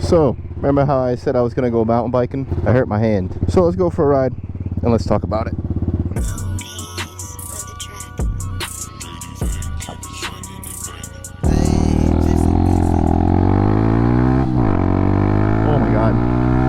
So, remember how I said I was gonna go mountain biking? I hurt my hand. So let's go for a ride and let's talk about it. Oh my god,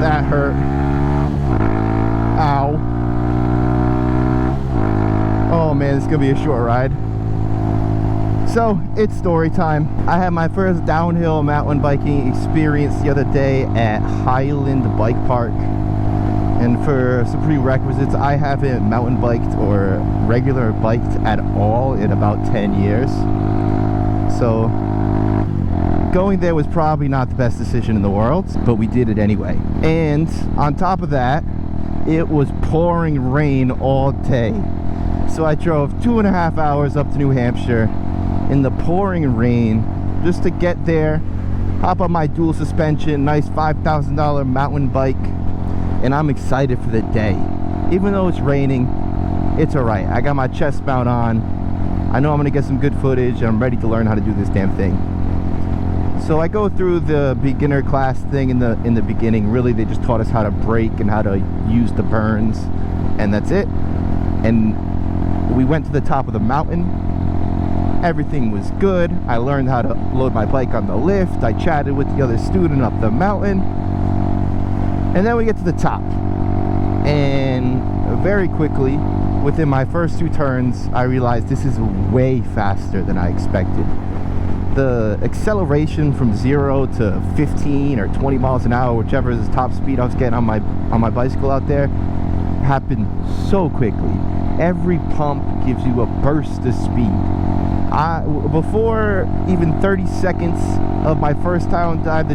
that hurt. Ow. Oh man, this is gonna be a short ride. So, it's story time. I had my first downhill mountain biking experience the other day at Highland Bike Park. And for some prerequisites, I haven't mountain biked or regular biked at all in about 10 years. So, going there was probably not the best decision in the world, but we did it anyway. And on top of that, it was pouring rain all day. So I drove 2.5 hours up to New Hampshire in the pouring rain just to get there, hop on my dual suspension, nice $5,000 mountain bike, and I'm excited for the day. Even though it's raining, it's alright. I got my chest mount on. I know I'm gonna get some good footage and I'm ready to learn how to do this damn thing. So I go through the beginner class thing in the beginning. Really, they just taught us how to brake and how to use the burns, and that's it. And we went to the top of the mountain. Everything was good. I learned how to load my bike on the lift. I chatted with the other student up the mountain. And then we get to the top. And very quickly, within my first 2 turns, I realized this is way faster than I expected. The acceleration from 0 to 15 or 20 miles an hour, whichever is the top speed I was getting on my bicycle out there, happened so quickly. Every pump gives you a burst of speed. Before even 30 seconds of my first time down the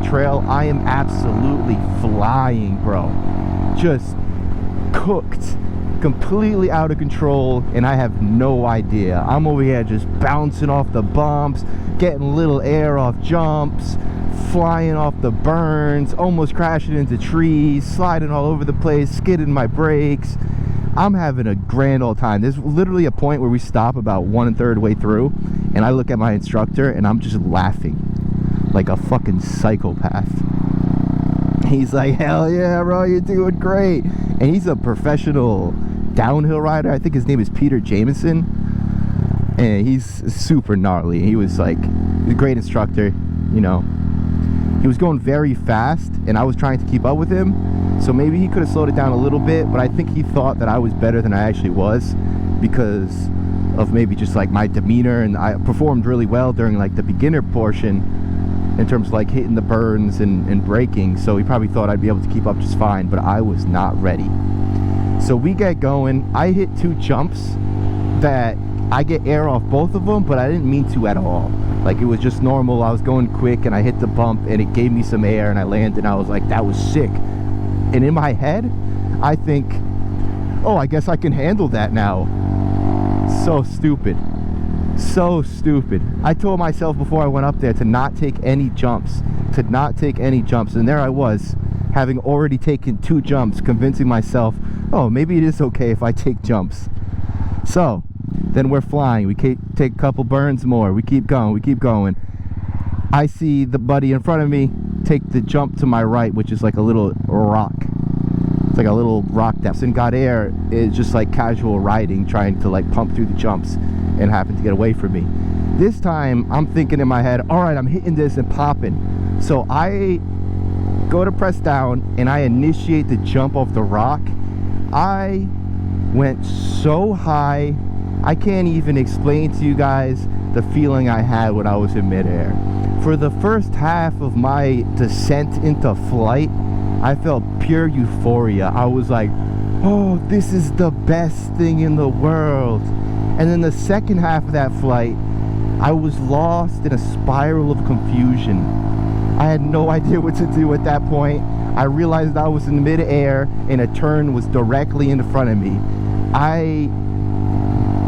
trail, I am absolutely flying, bro. Just cooked, completely out of control, and I have no idea. I'm over here just bouncing off the bumps, getting little air off jumps, flying off the burns, almost crashing into trees, sliding all over the place, skidding my brakes. I'm having a grand old time. There's literally a point where we stop about 1/3 way through, and I look at my instructor and I'm just laughing like a fucking psychopath. He's like, hell yeah, bro, you're doing great. And he's a professional downhill rider. I think his name is Peter Jamison, and he's super gnarly. He was like a great instructor, you know. He was going very fast and I was trying to keep up with him, so maybe he could have slowed it down a little bit, but I think he thought that I was better than I actually was because of maybe just like my demeanor, and I performed really well during like the beginner portion in terms of like hitting the burns and braking, so he probably thought I'd be able to keep up just fine, but I was not ready. So we get going. I hit 2 jumps that I get air off both of them, but I didn't mean to at all. Like, it was just normal. I was going quick and I hit the bump and it gave me some air and I landed and I was like, that was sick. And in my head, I think, oh, I guess I can handle that now. So stupid. So stupid. I told myself before I went up there to not take any jumps. To not take any jumps. And there I was, having already taken 2 jumps, convincing myself, oh, maybe it is okay if I take jumps. So then we're flying. We take a couple burns more. We keep going. We keep going. I see the buddy in front of me take the jump to my right, which is like a little rock. It's like a little rock that and got air. It's just like casual riding, trying to like pump through the jumps, and happened to get away from me. This time I'm thinking in my head, all right, I'm hitting this and popping. So I go to press down and I initiate the jump off the rock. I went so high, I can't even explain to you guys the feeling I had when I was in midair. For the first half of my descent into flight, I felt pure euphoria. I was like, oh, this is the best thing in the world. And then the second half of that flight, I was lost in a spiral of confusion. I had no idea what to do at that point. I realized I was in midair and a turn was directly in front of me. I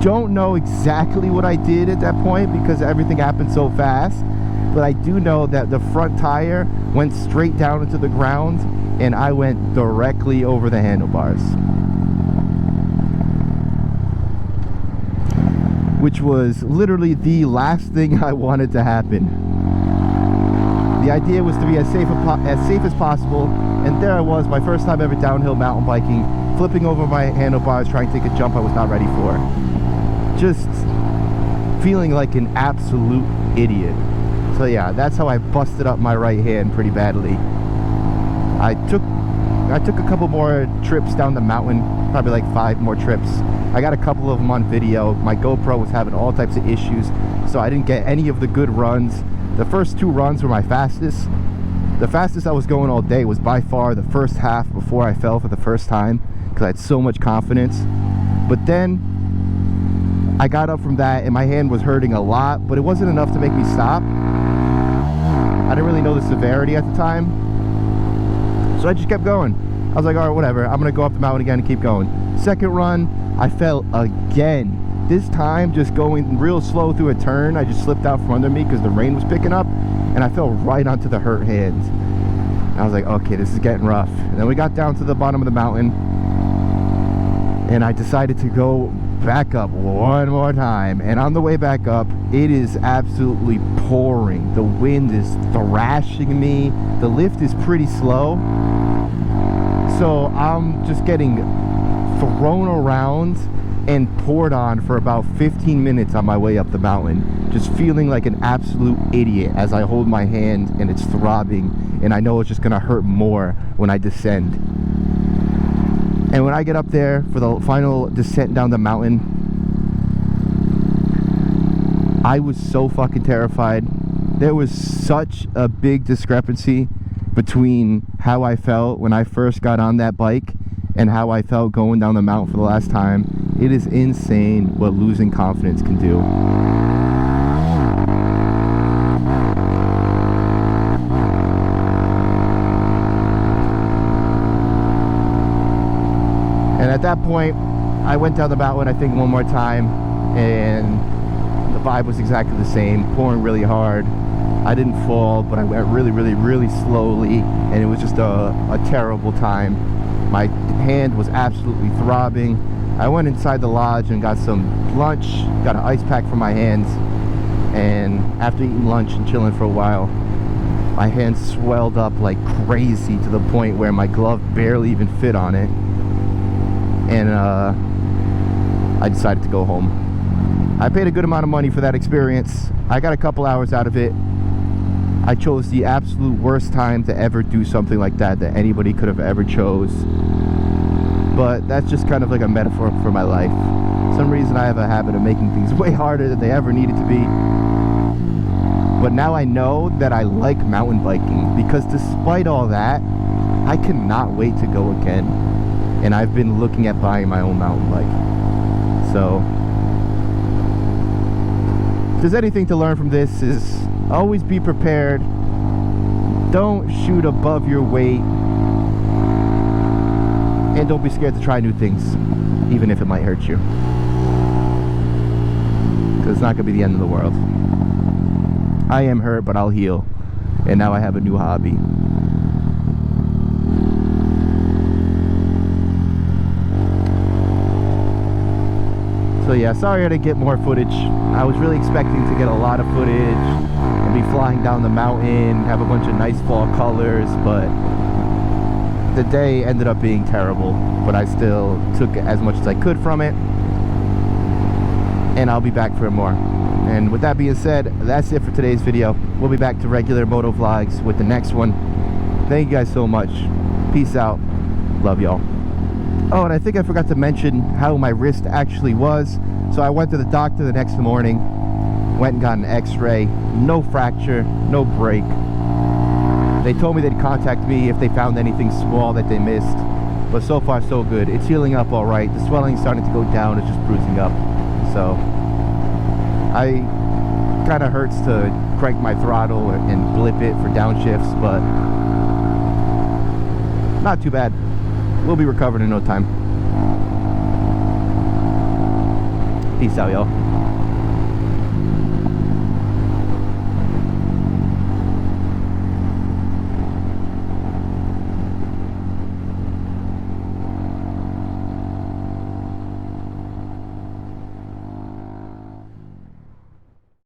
don't know exactly what I did at that point because everything happened so fast, but I do know that the front tire went straight down into the ground and I went directly over the handlebars, which was literally the last thing I wanted to happen. The idea was to be as safe as possible, and there I was, my first time ever downhill mountain biking, flipping over my handlebars, trying to take a jump I was not ready for. Just feeling like an absolute idiot. So yeah, that's how I busted up my right hand pretty badly. I took a couple more trips down the mountain, probably like 5 more trips. I got a couple of them on video. My GoPro was having all types of issues, so I didn't get any of the good runs. The first 2 runs were my fastest. The fastest I was going all day was by far the first half before I fell for the first time, because I had so much confidence. But then I got up from that and my hand was hurting a lot, but it wasn't enough to make me stop. I didn't really know the severity at the time, so I just kept going. I was like, all right, whatever, I'm gonna go up the mountain again and keep going. Second run, I fell again. This time, just going real slow through a turn, I just slipped out from under me because the rain was picking up, and I fell right onto the hurt hand. I was like, okay, this is getting rough. And then we got down to the bottom of the mountain, and I decided to go back up one more time. And on the way back up, it is absolutely pouring. The wind is thrashing me. The lift is pretty slow, so I'm just getting thrown around and poured on for about 15 minutes on my way up the mountain, just feeling like an absolute idiot as I hold my hand and it's throbbing, and I know it's just gonna hurt more when I descend. And when I get up there for the final descent down the mountain, I was so fucking terrified. There was such a big discrepancy between how I felt when I first got on that bike and how I felt going down the mountain for the last time. It is insane what losing confidence can do. And at that point, I went down the mountain, I think, one more time, and the vibe was exactly the same, pouring really hard. I didn't fall, but I went really, really, really slowly, and it was just a terrible time. My hand was absolutely throbbing. I went inside the lodge and got some lunch, got an ice pack for my hands, and after eating lunch and chilling for a while, my hand swelled up like crazy to the point where my glove barely even fit on it. And I decided to go home. I paid a good amount of money for that experience. I got a couple hours out of it. I chose the absolute worst time to ever do something like that anybody could have ever chose. But that's just kind of like a metaphor for my life. For some reason I have a habit of making things way harder than they ever needed to be. But now I know that I like mountain biking, because despite all that, I cannot wait to go again. And I've been looking at buying my own mountain bike. So if there's anything to learn from this, is always be prepared. Don't shoot above your weight. And don't be scared to try new things, even if it might hurt you. Because it's not going to be the end of the world. I am hurt, but I'll heal. And now I have a new hobby. So yeah, sorry I didn't get more footage. I was really expecting to get a lot of footage and be flying down the mountain, have a bunch of nice fall colors, but the day ended up being terrible. But I still took as much as I could from it, and I'll be back for more. And with that being said, that's it for today's video. We'll be back to regular moto vlogs with the next one. Thank you guys so much. Peace out. Love y'all. Oh, and I think I forgot to mention how my wrist actually was. So I went to the doctor the next morning, went and got an x-ray. No fracture, no break. They told me they'd contact me if they found anything small that they missed. But so far so good. It's healing up all right. The swelling's starting to go down. It's just bruising up. So I kind of hurts to crank my throttle and blip it for downshifts, but not too bad. We'll be recovered in no time. Peace out, y'all.